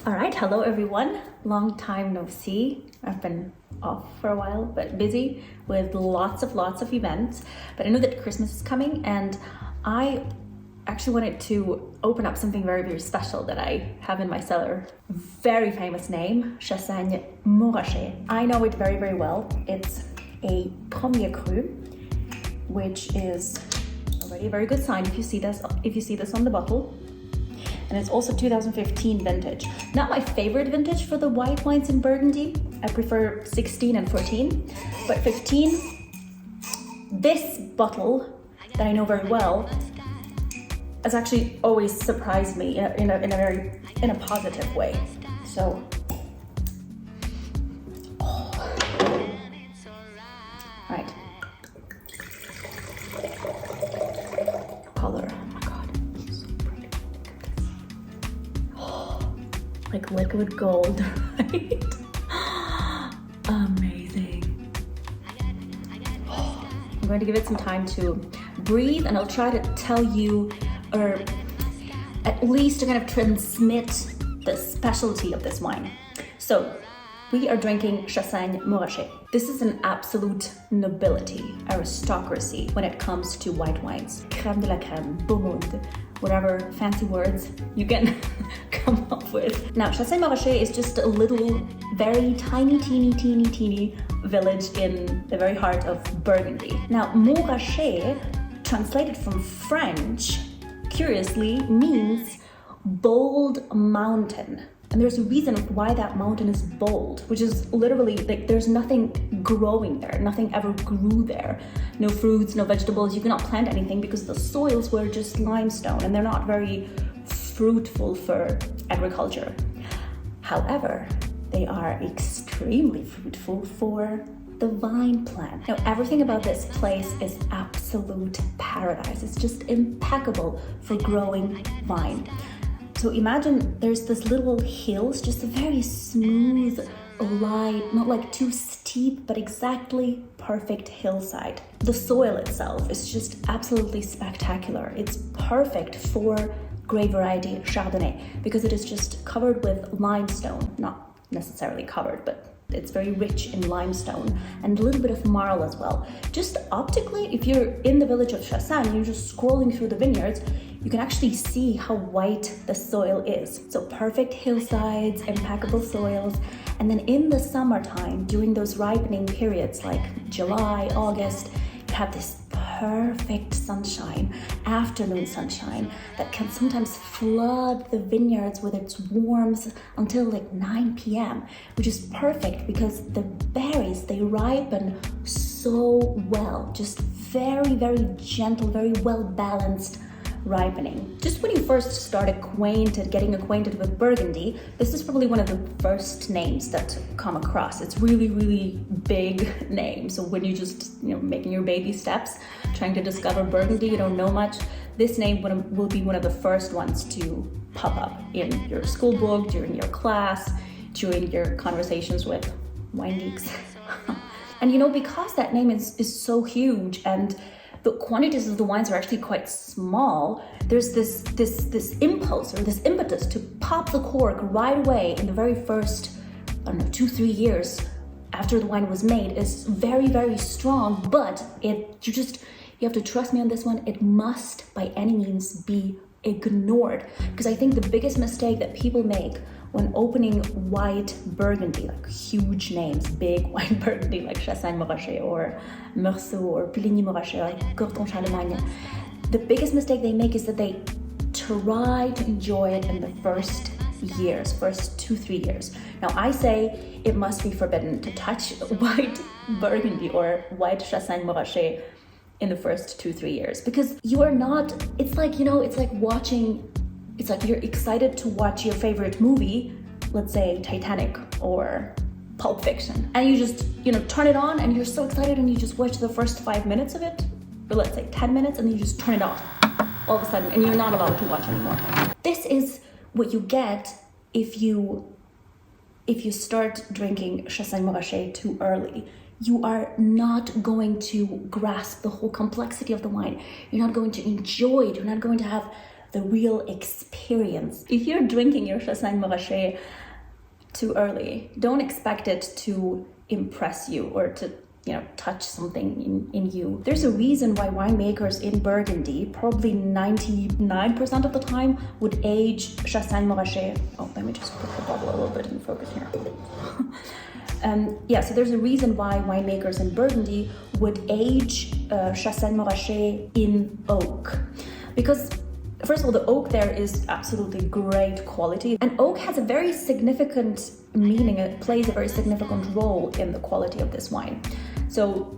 All right, hello everyone. Long time no see. I've been off for a while, but busy with lots of events. But I know that Christmas is coming, and I actually wanted to open up something very special that I have in my cellar. Very famous name, Chassagne Montrachet. I know it very well. It's a premier cru, which is already a very good sign if you see this on the bottle. And it's also 2015 vintage. Not my favorite vintage for the white wines in Burgundy. I prefer 16 and 14, but 15, this bottle that I know very well has actually always surprised me in a positive way. So, right. Color. Like liquid gold, right? Amazing. I'm going to give it some time to breathe, and I'll try to tell you, or at least to kind of transmit the specialty of this wine. So, we are drinking Chassagne Montrachet. This is an absolute nobility, aristocracy when it comes to white wines. Crème de la crème, beau monde, whatever fancy words you can come up with. Now, Chassagne Montrachet is just a little, very teeny village in the very heart of Burgundy. Now, Montrachet, translated from French, curiously means bold mountain. And there's a reason why that mountain is bold, which is literally like there's nothing growing there, nothing ever grew there. No fruits, no vegetables, you cannot plant anything because the soils were just limestone and they're not very fruitful for agriculture. However, they are extremely fruitful for the vine plant. Now, everything about this place is absolute paradise. It's just impeccable for growing vine. So imagine there's this little hills, just a very smooth, light, not like too steep, but exactly perfect hillside. The soil itself is just absolutely spectacular. It's perfect for grape variety Chardonnay because it is just covered with limestone, not necessarily covered, but it's very rich in limestone and a little bit of marl as well. Just optically, if you're in the village of Chassagne, you're just scrolling through the vineyards, you can actually see how white the soil is. So perfect hillsides, impeccable soils. And then in the summertime, during those ripening periods like July, August, you have this perfect sunshine, afternoon sunshine, that can sometimes flood the vineyards with its warmth until like 9 p.m., which is perfect because the berries, they ripen so well, just very gentle, very well balanced ripening. Just when you first start getting acquainted with Burgundy, this is probably one of the first names that come across. It's really big name. So when you just, making your baby steps, trying to discover Burgundy, you don't know much, this name will be one of the first ones to pop up in your school book, during your class, during your conversations with wine geeks. And because that name is so huge and the quantities of the wines are actually quite small, there's this impulse or this impetus to pop the cork right away in the very first, 2-3 years after the wine was made is very strong, but you have to trust me on this one, it must by any means be ignored. Because I think the biggest mistake that people make when opening white Burgundy, like huge names, big white Burgundy like Chassagne Montrachet or Meursault or Puligny Montrachet, like Corton Charlemagne, the biggest mistake they make is that they try to enjoy it in the first 2-3 years. Now I say it must be forbidden to touch white Burgundy or white Chassagne Montrachet in the first 2-3 years because you are not, it's like you're excited to watch your favorite movie, let's say Titanic or Pulp Fiction, and you just, turn it on and you're so excited and you just watch the first 5 minutes of it, or let's say 10 minutes, and then you just turn it off all of a sudden and you're not allowed to watch anymore. This is what you get if you start drinking Chassagne Montrachet too early. You are not going to grasp the whole complexity of the wine. You're not going to enjoy it. You're not going to have the real experience. If you're drinking your Chassagne Montrachet too early, don't expect it to impress you or to, touch something in you. There's a reason why winemakers in Burgundy, probably 99% of the time, would age Chassagne Montrachet. Oh, let me just put the bottle a little bit in focus here. So there's a reason why winemakers in Burgundy would age Chassagne Montrachet in oak. Because first of all, the oak there is absolutely great quality. And oak has a very significant meaning. It plays a very significant role in the quality of this wine. So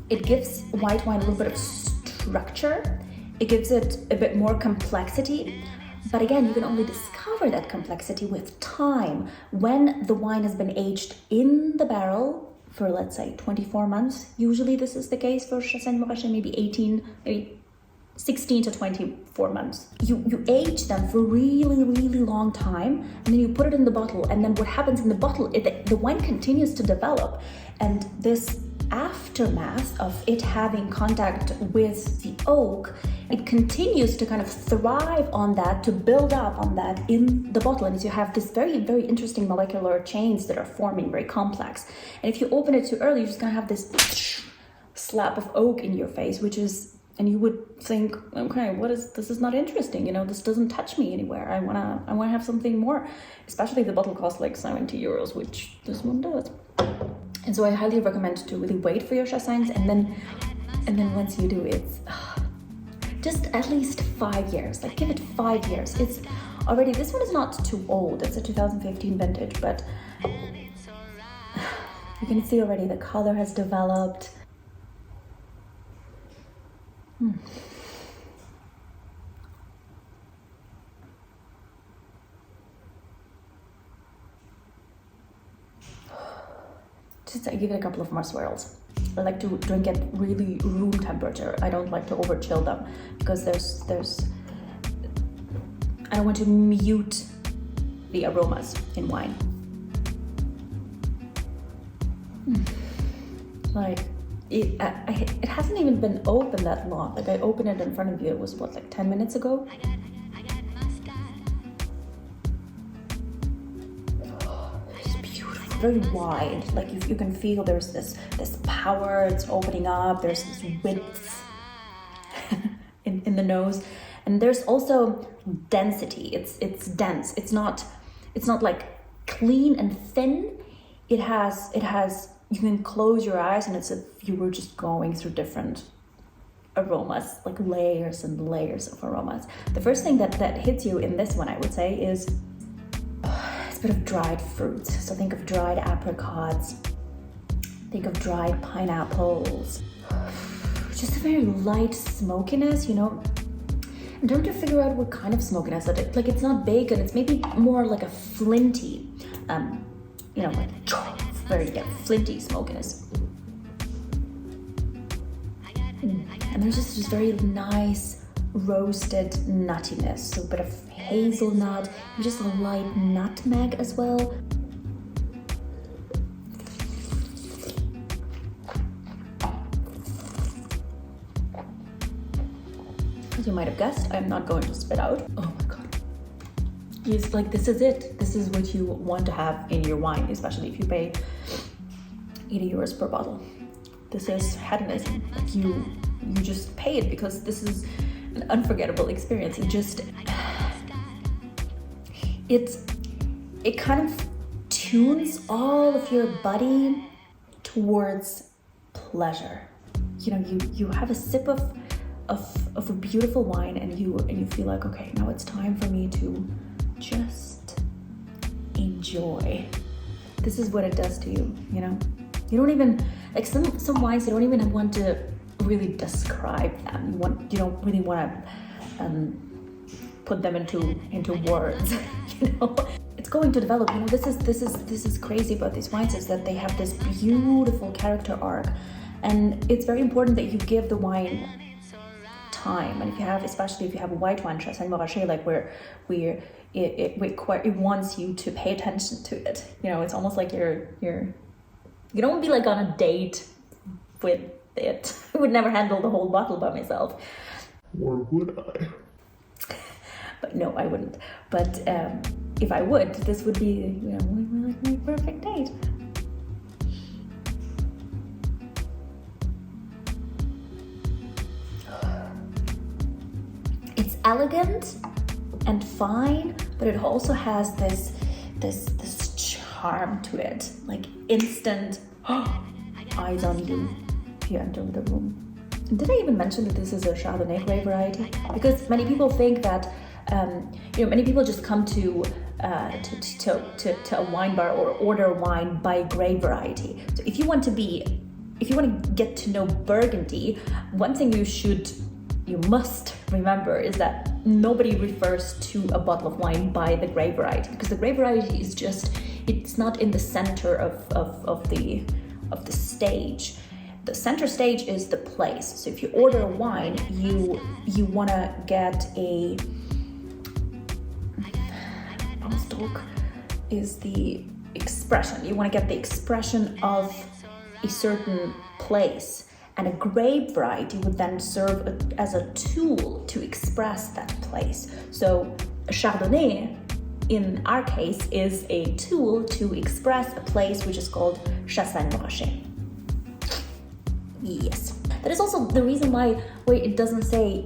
it gives white wine a little bit of structure. It gives it a bit more complexity. But again, you can only discover that complexity with time. When the wine has been aged in the barrel for, let's say, 24 months. Usually this is the case for Chassagne Montrachet, maybe 16 to 24 months. You age them for a really, really long time, and then you put it in the bottle, and then what happens in the bottle, the wine continues to develop, and this aftermath of it having contact with the oak, it continues to kind of thrive on that, to build up on that in the bottle, and you have this very, very interesting molecular chains that are forming, very complex. And if you open it too early, you're just gonna have this slap of oak in your face, and you would think, okay, this is not interesting, this doesn't touch me anywhere. I wanna have something more, especially if the bottle costs like 70 euros, which this one does. And so I highly recommend to really wait for your Chassagnes, and then once you do, it's just at least 5 years. Like, give it 5 years. It's already, this one is not too old. It's a 2015 vintage, but you can see already the color has developed. I give it a couple of more swirls. I like to drink at really room temperature. I don't like to over chill them because I don't want to mute the aromas in wine. Like it hasn't even been open that long. Like, I opened it in front of you. It was what, like 10 minutes ago? Very wide, like you can feel there's this power, it's opening up, there's this width in the nose, and there's also density. It's dense. It's not like clean and thin. It has you can close your eyes and it's as if you were just going through different aromas, like layers and layers of aromas. The first thing that hits you in this one, I would say, is a bit of dried fruits. So think of dried apricots, think of dried pineapples, just a very light smokiness, and trying to figure out what kind of smokiness that it, like, it's not bacon, it's maybe more like a flinty, like very flinty smokiness. And there's just this very nice roasted nuttiness, so a bit of hazelnut, and just a light nutmeg as well. As you might have guessed, I'm not going to spit out. Oh my god. It's like, this is it. This is what you want to have in your wine, especially if you pay 80 euros per bottle. This is hedonism. Like, you just pay it because this is an unforgettable experience. It kind of tunes all of your body towards pleasure. You have a sip of a beautiful wine, and you feel like, okay, now it's time for me to just enjoy. This is what it does to you. You don't even, like, some wines, you don't even want to really describe them. You don't really want to put them into words. It's going to develop. This is crazy about these wines, is that they have this beautiful character arc, and it's very important that you give the wine time. And especially if you have a white wine, Chassagne Montrachet, like where it wants you to pay attention to it. It's almost like you don't be like on a date with it. I would never handle the whole bottle by myself. Or would I? But no, I wouldn't. But if I would, this would be, you know, like my perfect date. It's elegant and fine, but it also has this charm to it, like instant eyes on you if you enter the room. Did I even mention that this is a Chardonnay grape variety? Because many people think that, you know, many people just come to a wine bar or order wine by grape variety. So if you want to get to know Burgundy, one thing you must remember is that nobody refers to a bottle of wine by the grape variety, because the grape variety is it's not in the center of the stage. The center stage is the place. So if you order a wine, you want to get a Ausdruck is the expression. You want to get the expression of a certain place. And a grape variety would then serve as a tool to express that place. So a Chardonnay, in our case, is a tool to express a place which is called Chassagne Montrachet. Yes. That is also the reason why it doesn't say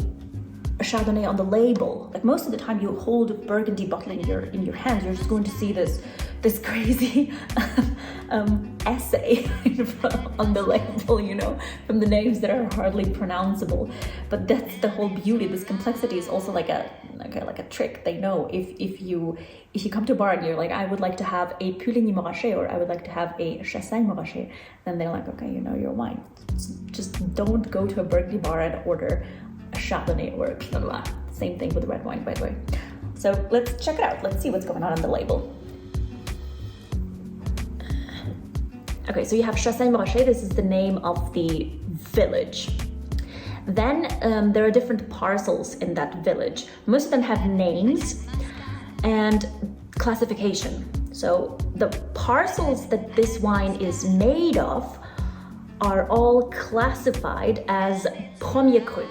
a Chardonnay on the label. Like most of the time you hold a Burgundy bottle in your hand, you're just going to see this crazy essay on the label, you know, from the names that are hardly pronounceable. But that's the whole beauty. This complexity is also like a trick. They know if you come to a bar and you're like, I would like to have a Puligny Montrachet, or I would like to have a Chassagne Montrachet, then they're like, okay, you know your wine. Just don't go to a Burgundy bar and order a Chardonnay or blah, blah, blah. Same thing with the red wine, by the way. So let's check it out. Let's see what's going on the label. Okay, so you have Chassagne Montrachet. This is the name of the village. Then there are different parcels in that village. Most of them have names and classification. So the parcels that this wine is made of are all classified as Premier Cru.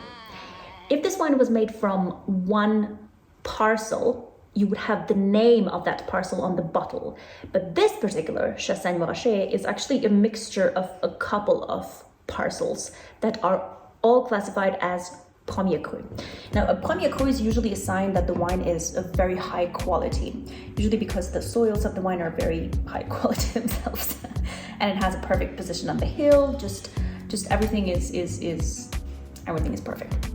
If this wine was made from one parcel, you would have the name of that parcel on the bottle. But this particular Chassagne Montrachet is actually a mixture of a couple of parcels that are all classified as Premier Cru. Now, a Premier Cru is usually a sign that the wine is of very high quality, usually because the soils of the wine are very high quality themselves. And it has a perfect position on the hill, just everything is everything is perfect.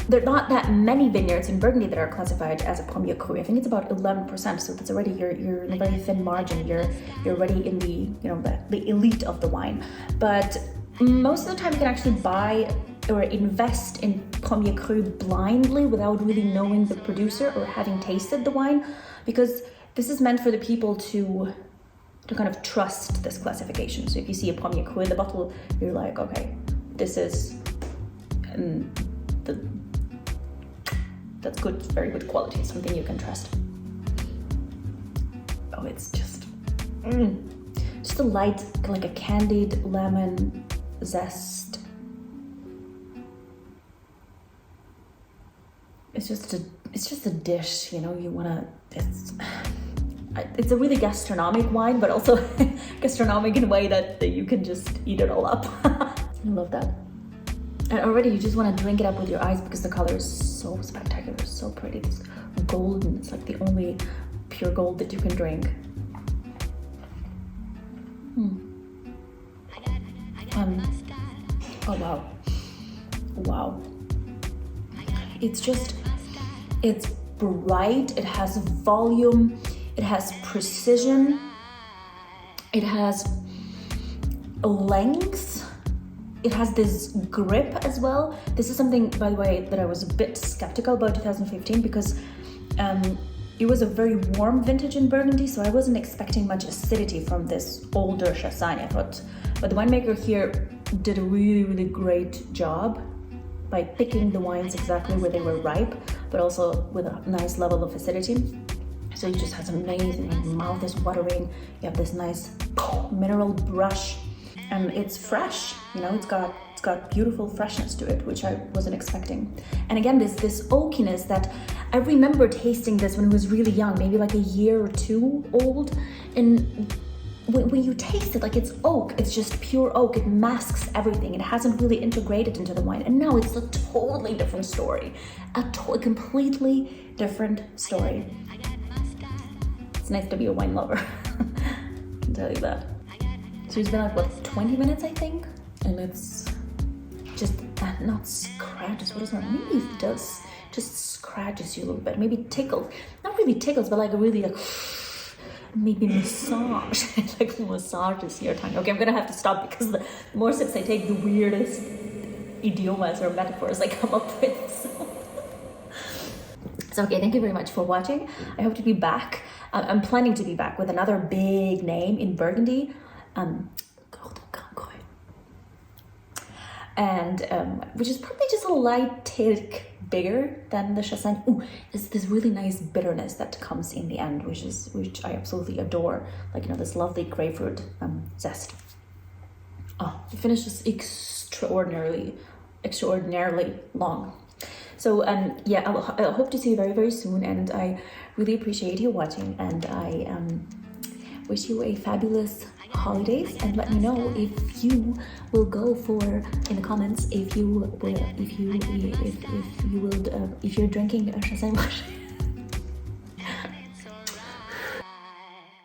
There are not that many vineyards in Burgundy that are classified as a Premier Cru. I think it's about 11%, so that's already you're in a very thin margin. You're already in the elite of the wine. But most of the time you can actually buy or invest in Premier Cru blindly without really knowing the producer or having tasted the wine, because this is meant for the people to kind of trust this classification. So if you see a Premier Cru in the bottle, you're like, okay, this is that's good, very good quality, something you can trust. Oh, it's just a light, like a candied lemon zest. It's just a dish, you know. You wanna. It's a really gastronomic wine, but also gastronomic in a way that you can just eat it all up. I love that. And already you just want to drink it up with your eyes because the color is so spectacular, so pretty. It's golden. It's like the only pure gold that you can drink. Oh wow. Wow. It's bright, it has volume, it has precision, it has length. It has this grip as well. This is something, by the way, that I was a bit skeptical about 2015 because it was a very warm vintage in Burgundy, so I wasn't expecting much acidity from this older Chassagne, I thought. But the winemaker here did a really, really great job by picking the wines exactly where they were ripe, but also with a nice level of acidity. So it just has amazing, your mouth is watering, you have this nice mineral brush. And it's fresh, you know, it's got It's got beautiful freshness to it, which I wasn't expecting. And again, this oakiness that I remember tasting this when I was really young, maybe like a year or two old. And when you taste it, like it's oak, it's just pure oak. It masks everything. It hasn't really integrated into the wine. And now it's a totally different story. A completely different story. It's nice to be a wine lover. I can tell you that. So it's been like, what, 20 minutes, I think? And it's just not scratches. What does that mean? Maybe it does. Just scratches you a little bit. Maybe tickles. Not really tickles, but like really like maybe massage. Like massages your tongue. Okay, I'm gonna have to stop because the more sips I take, the weirdest idiomas or metaphors I come up with. So okay, thank you very much for watching. I hope to be back. I'm planning to be back with another big name in Burgundy. And which is probably just a light tick bigger than the Chassagne. Ooh, there's this really nice bitterness that comes in the end, which I absolutely adore. Like, you know, this lovely grapefruit zest. Oh, the finish is extraordinarily long. So yeah, I'll hope to see you very, very soon, and I really appreciate you watching, and I wish you a fabulous holidays, and let me know if you will go for, in the comments, if you're drinking a Chassagne.